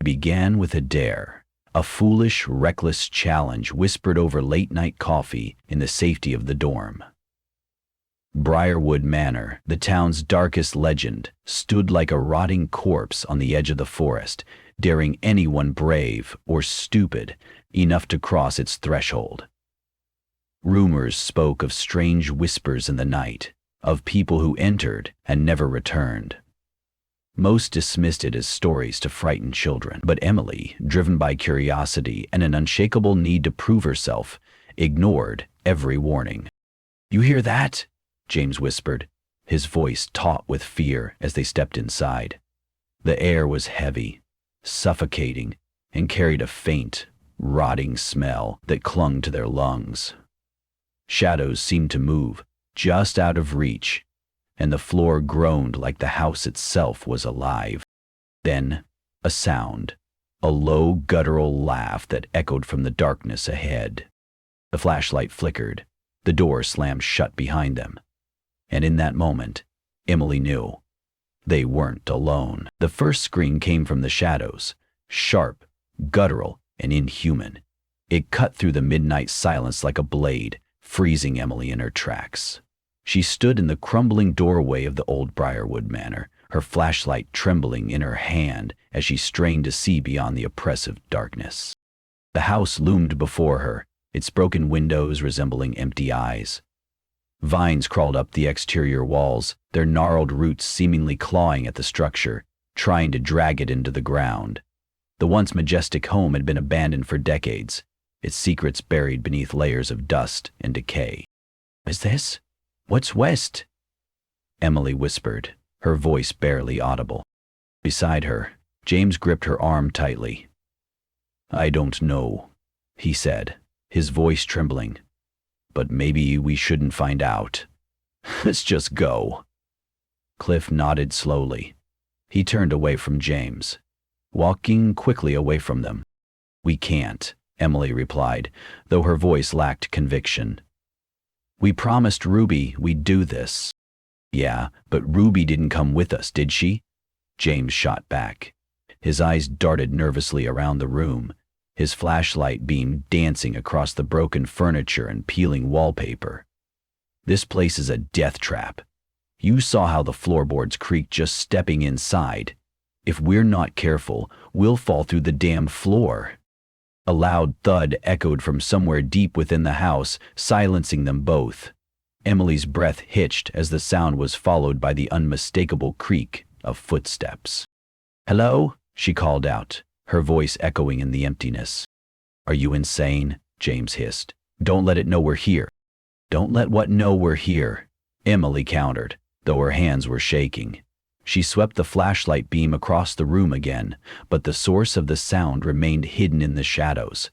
It began with a dare, a foolish, reckless challenge whispered over late-night coffee in the safety of the dorm. Briarwood Manor, the town's darkest legend, stood like a rotting corpse on the edge of the forest, daring anyone brave or stupid enough to cross its threshold. Rumors spoke of strange whispers in the night, of people who entered and never returned. Most dismissed it as stories to frighten children, but Emily, driven by curiosity and an unshakable need to prove herself, ignored every warning. "You hear that?" James whispered, his voice taut with fear as they stepped inside. The air was heavy, suffocating, and carried a faint, rotting smell that clung to their lungs. Shadows seemed to move, just out of reach, and the floor groaned like the house itself was alive. Then, a sound, a low guttural laugh that echoed from the darkness ahead. The flashlight flickered, the door slammed shut behind them. And in that moment, Emily knew they weren't alone. The first scream came from the shadows, sharp, guttural, and inhuman. It cut through the midnight silence like a blade, freezing Emily in her tracks. She stood in the crumbling doorway of the old Briarwood Manor, her flashlight trembling in her hand as she strained to see beyond the oppressive darkness. The house loomed before her, its broken windows resembling empty eyes. Vines crawled up the exterior walls, their gnarled roots seemingly clawing at the structure, trying to drag it into the ground. The once majestic home had been abandoned for decades, its secrets buried beneath layers of dust and decay. "Is this? What's west?" Emily whispered, her voice barely audible. Beside her, James gripped her arm tightly. "I don't know," he said, his voice trembling. "But maybe we shouldn't find out. Let's just go." Cliff nodded slowly. He turned away from James, walking quickly away from them. "We can't," Emily replied, though her voice lacked conviction. "We promised Ruby we'd do this." "Yeah, but Ruby didn't come with us, did she?" James shot back. His eyes darted nervously around the room, his flashlight beam dancing across the broken furniture and peeling wallpaper. "This place is a death trap. You saw how the floorboards creaked just stepping inside. If we're not careful, we'll fall through the damn floor." A loud thud echoed from somewhere deep within the house, silencing them both. Emily's breath hitched as the sound was followed by the unmistakable creak of footsteps. "Hello?" she called out, her voice echoing in the emptiness. "Are you insane?" James hissed. "Don't let it know we're here." "Don't let what know we're here?" Emily countered, though her hands were shaking. She swept the flashlight beam across the room again, but the source of the sound remained hidden in the shadows.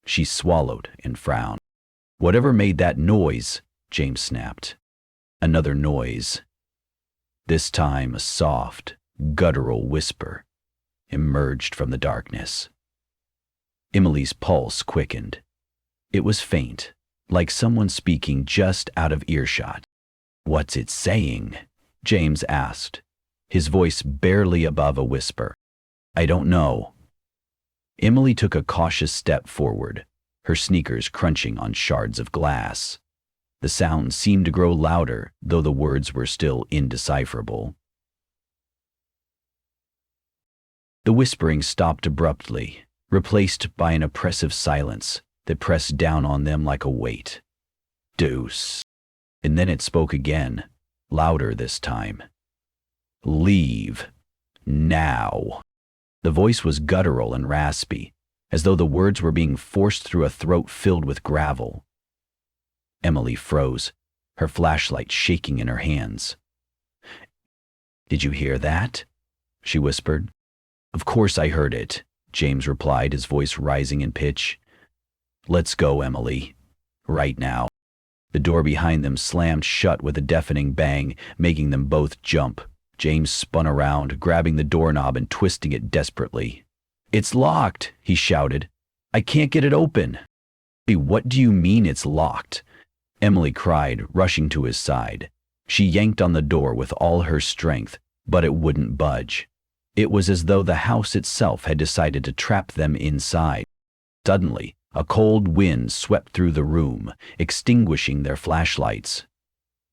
She swallowed and frowned. "Whatever made that noise," James snapped. Another noise. This time a soft, guttural whisper emerged from the darkness. Emily's pulse quickened. It was faint, like someone speaking just out of earshot. "What's it saying?" James asked, his voice barely above a whisper. "I don't know." Emily took a cautious step forward, her sneakers crunching on shards of glass. The sound seemed to grow louder, though the words were still indecipherable. The whispering stopped abruptly, replaced by an oppressive silence that pressed down on them like a weight. "Deuce." And then it spoke again, louder this time. "Leave. Now." The voice was guttural and raspy, as though the words were being forced through a throat filled with gravel. Emily froze, her flashlight shaking in her hands. "Did you hear that?" she whispered. "Of course I heard it," James replied, his voice rising in pitch. "Let's go, Emily. Right now." The door behind them slammed shut with a deafening bang, making them both jump. James spun around, grabbing the doorknob and twisting it desperately. "It's locked," he shouted. "I can't get it open." "What do you mean it's locked?" Emily cried, rushing to his side. She yanked on the door with all her strength, but it wouldn't budge. It was as though the house itself had decided to trap them inside. Suddenly, a cold wind swept through the room, extinguishing their flashlights.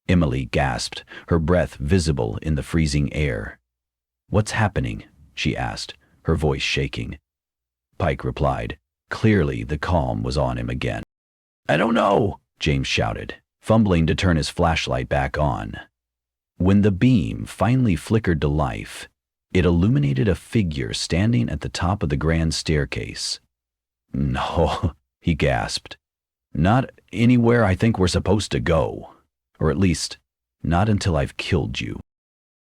Emily gasped, her breath visible in the freezing air. "What's happening?" she asked, her voice shaking. Pike replied. Clearly, the calm was on him again. "I don't know," James shouted, fumbling to turn his flashlight back on. When the beam finally flickered to life, it illuminated a figure standing at the top of the grand staircase. "No," he gasped. "Not anywhere I think we're supposed to go. Or at least, not until I've killed you."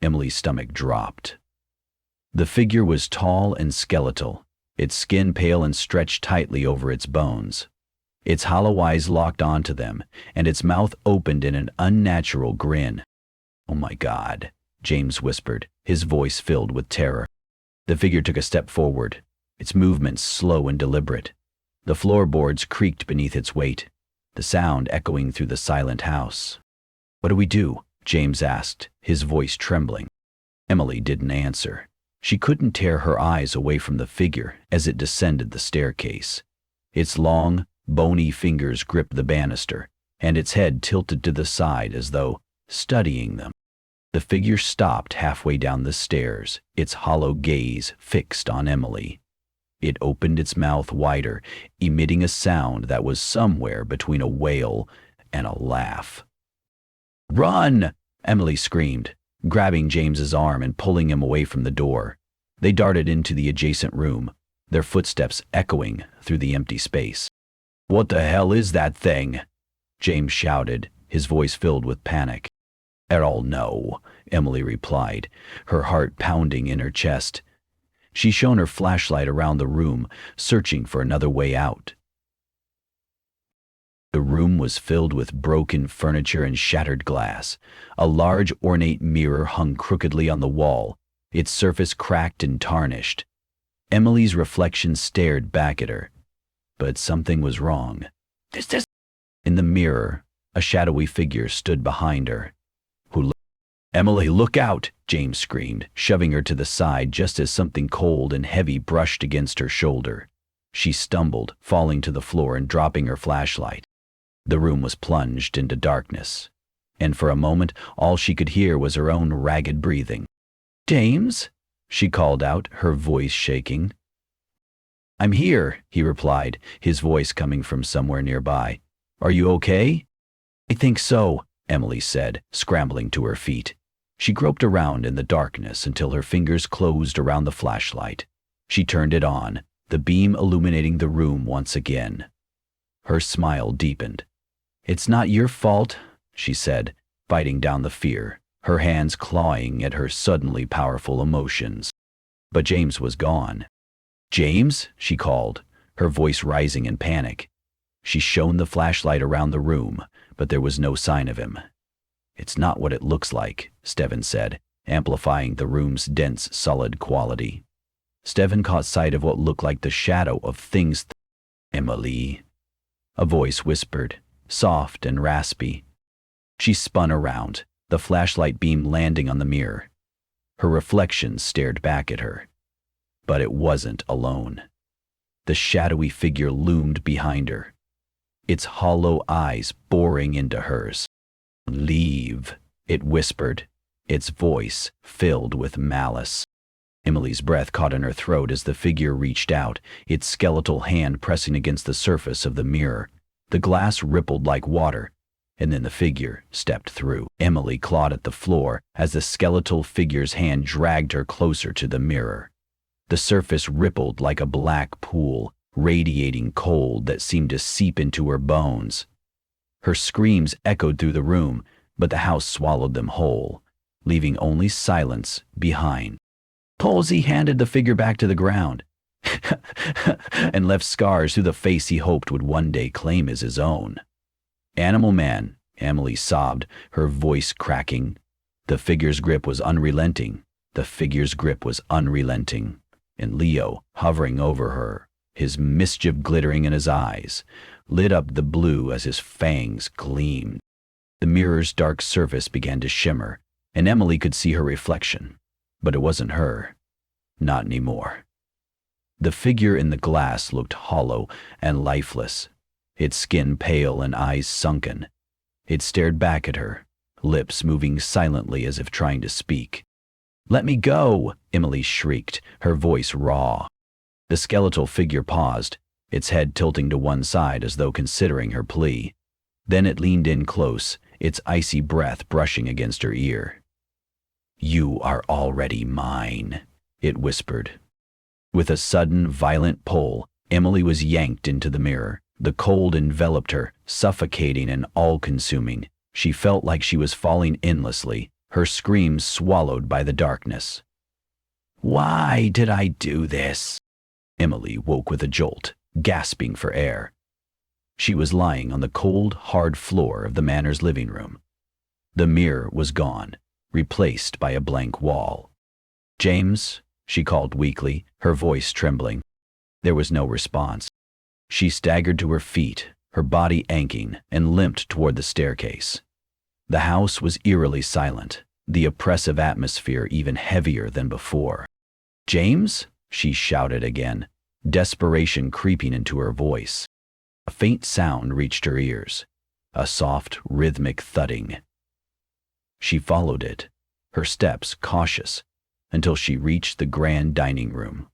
Emily's stomach dropped. The figure was tall and skeletal, its skin pale and stretched tightly over its bones. Its hollow eyes locked onto them, and its mouth opened in an unnatural grin. "Oh my God," James whispered, his voice filled with terror. The figure took a step forward, its movements slow and deliberate. The floorboards creaked beneath its weight, the sound echoing through the silent house. "What do we do?" James asked, his voice trembling. Emily didn't answer. She couldn't tear her eyes away from the figure as it descended the staircase. Its long, bony fingers gripped the banister, and its head tilted to the side as though studying them. The figure stopped halfway down the stairs, its hollow gaze fixed on Emily. It opened its mouth wider, emitting a sound that was somewhere between a wail and a laugh. "Run!" Emily screamed, grabbing James's arm and pulling him away from the door. They darted into the adjacent room, their footsteps echoing through the empty space. "What the hell is that thing?" James shouted, his voice filled with panic. "I don't know," Emily replied, her heart pounding in her chest. She shone her flashlight around the room, searching for another way out. The room was filled with broken furniture and shattered glass. A large ornate mirror hung crookedly on the wall, its surface cracked and tarnished. Emily's reflection stared back at her, but something was wrong. This. In the mirror, a shadowy figure stood behind her. "Emily, look out!" James screamed, shoving her to the side just as something cold and heavy brushed against her shoulder. She stumbled, falling to the floor and dropping her flashlight. The room was plunged into darkness, and for a moment all she could hear was her own ragged breathing. "James?" she called out, her voice shaking. "I'm here," he replied, his voice coming from somewhere nearby. "Are you okay?" "I think so," Emily said, scrambling to her feet. She groped around in the darkness until her fingers closed around the flashlight. She turned it on, the beam illuminating the room once again. Her smile deepened. "It's not your fault," she said, fighting down the fear, her hands clawing at her suddenly powerful emotions. But James was gone. "James?" she called, her voice rising in panic. She shone the flashlight around the room, but there was no sign of him. "It's not what it looks like," Steven said, amplifying the room's dense, solid quality. Steven caught sight of what looked like the shadow of things. "Emily," a voice whispered, soft and raspy. She spun around, the flashlight beam landing on the mirror. Her reflection stared back at her. But it wasn't alone. The shadowy figure loomed behind her, its hollow eyes boring into hers. "Leave," it whispered, its voice filled with malice. Emily's breath caught in her throat as the figure reached out, its skeletal hand pressing against the surface of the mirror. The glass rippled like water, and then the figure stepped through. Emily clawed at the floor as the skeletal figure's hand dragged her closer to the mirror. The surface rippled like a black pool, radiating cold that seemed to seep into her bones. Her screams echoed through the room, but the house swallowed them whole, leaving only silence behind. Halsey handed the figure back to the ground and left scars through the face he hoped would one day claim as his own. "Animal man," Emily sobbed, her voice cracking. The figure's grip was unrelenting. The figure's grip was unrelenting. And Leo, hovering over her, his mischief glittering in his eyes, lit up the blue as his fangs gleamed. The mirror's dark surface began to shimmer, and Emily could see her reflection. But it wasn't her. Not anymore. The figure in the glass looked hollow and lifeless, its skin pale and eyes sunken. It stared back at her, lips moving silently as if trying to speak. "Let me go!" Emily shrieked, her voice raw. The skeletal figure paused, its head tilting to one side as though considering her plea. Then it leaned in close, its icy breath brushing against her ear. "You are already mine," it whispered. With a sudden, violent pull, Emily was yanked into the mirror. The cold enveloped her, suffocating and all-consuming. She felt like she was falling endlessly, her screams swallowed by the darkness. "Why did I do this?" Emily woke with a jolt, gasping for air. She was lying on the cold, hard floor of the manor's living room. The mirror was gone, replaced by a blank wall. "James?" she called weakly, her voice trembling. There was no response. She staggered to her feet, her body aching, and limped toward the staircase. The house was eerily silent, the oppressive atmosphere even heavier than before. "James?" she shouted again, desperation creeping into her voice. A faint sound reached her ears, a soft, rhythmic thudding. She followed it, her steps cautious, until she reached the grand dining room.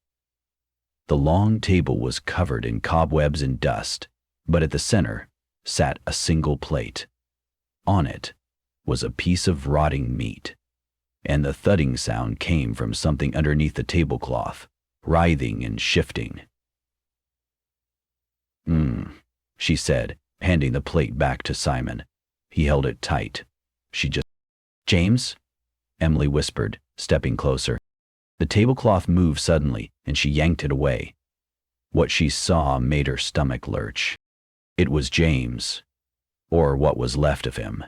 The long table was covered in cobwebs and dust, but at the center sat a single plate. On it was a piece of rotting meat, and the thudding sound came from something underneath the tablecloth, writhing and shifting. She said, handing the plate back to Simon. He held it tight. "James?" Emily whispered, stepping closer. The tablecloth moved suddenly, and she yanked it away. What she saw made her stomach lurch. It was James, or what was left of him.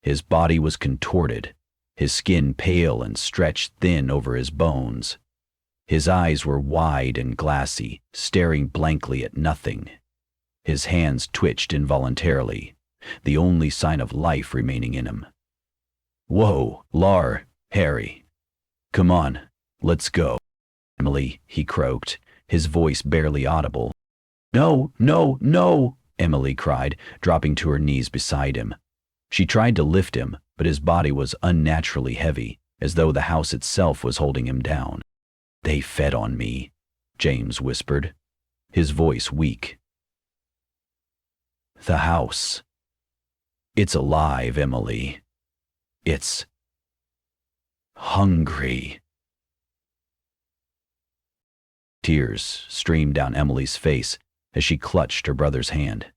His body was contorted, his skin pale and stretched thin over his bones. His eyes were wide and glassy, staring blankly at nothing. His hands twitched involuntarily, the only sign of life remaining in him. "Whoa, Harry. Come on, let's go." "Emily," he croaked, his voice barely audible. "No, no, no!" Emily cried, dropping to her knees beside him. She tried to lift him, but his body was unnaturally heavy, as though the house itself was holding him down. "They fed on me," James whispered, his voice weak. "The house. It's alive, Emily. It's hungry." Tears streamed down Emily's face as she clutched her brother's hand.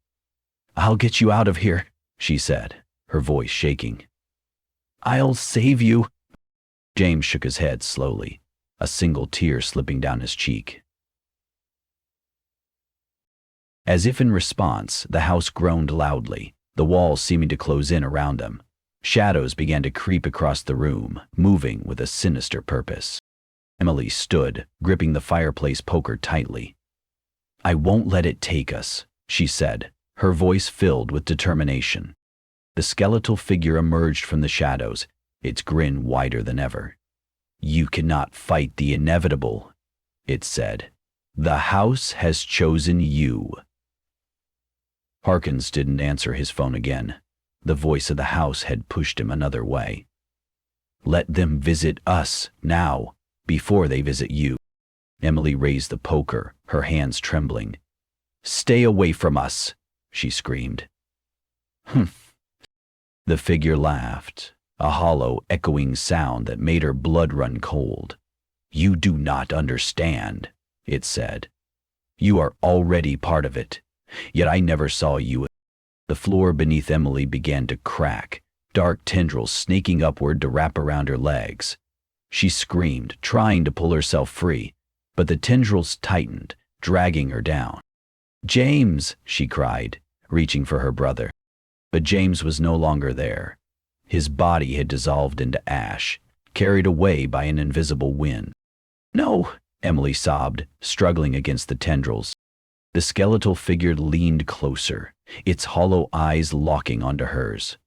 "I'll get you out of here," she said, her voice shaking. "I'll save you." James shook his head slowly, a single tear slipping down his cheek. As if in response, the house groaned loudly, the walls seeming to close in around them. Shadows began to creep across the room, moving with a sinister purpose. Emily stood, gripping the fireplace poker tightly. "I won't let it take us," she said, her voice filled with determination. The skeletal figure emerged from the shadows, its grin wider than ever. "You cannot fight the inevitable," it said. "The house has chosen you." Harkins didn't answer his phone again. The voice of the house had pushed him another way. "Let them visit us now, before they visit you." Emily raised the poker, her hands trembling. "Stay away from us," she screamed. "Humph." The figure laughed, a hollow, echoing sound that made her blood run cold. "You do not understand," it said. "You are already part of it, yet I never saw you." The floor beneath Emily began to crack, dark tendrils snaking upward to wrap around her legs. She screamed, trying to pull herself free, but the tendrils tightened, dragging her down. "James!" she cried, reaching for her brother. But James was no longer there. His body had dissolved into ash, carried away by an invisible wind. "No!" Emily sobbed, struggling against the tendrils. The skeletal figure leaned closer, its hollow eyes locking onto hers.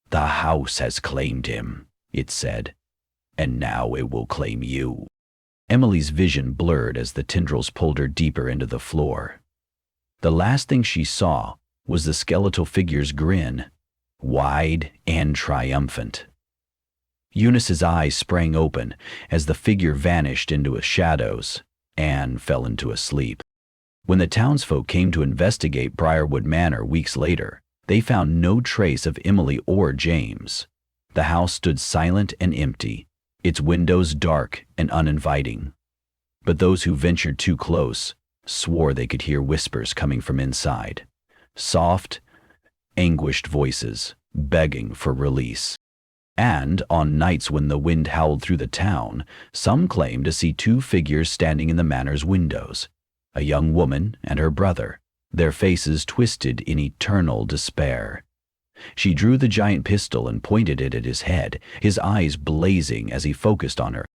"The house has claimed him," it said, "and now it will claim you." Emily's vision blurred as the tendrils pulled her deeper into the floor. The last thing she saw was the skeletal figure's grin, wide and triumphant. Eunice's eyes sprang open as the figure vanished into the shadows. Anne fell into a sleep. When the townsfolk came to investigate Briarwood Manor weeks later, they found no trace of Emily or James. The house stood silent and empty, its windows dark and uninviting. But those who ventured too close swore they could hear whispers coming from inside, soft, anguished voices begging for release. And on nights when the wind howled through the town, some claimed to see two figures standing in the manor's windows, a young woman and her brother, their faces twisted in eternal despair. She drew the giant pistol and pointed it at his head, his eyes blazing as he focused on her.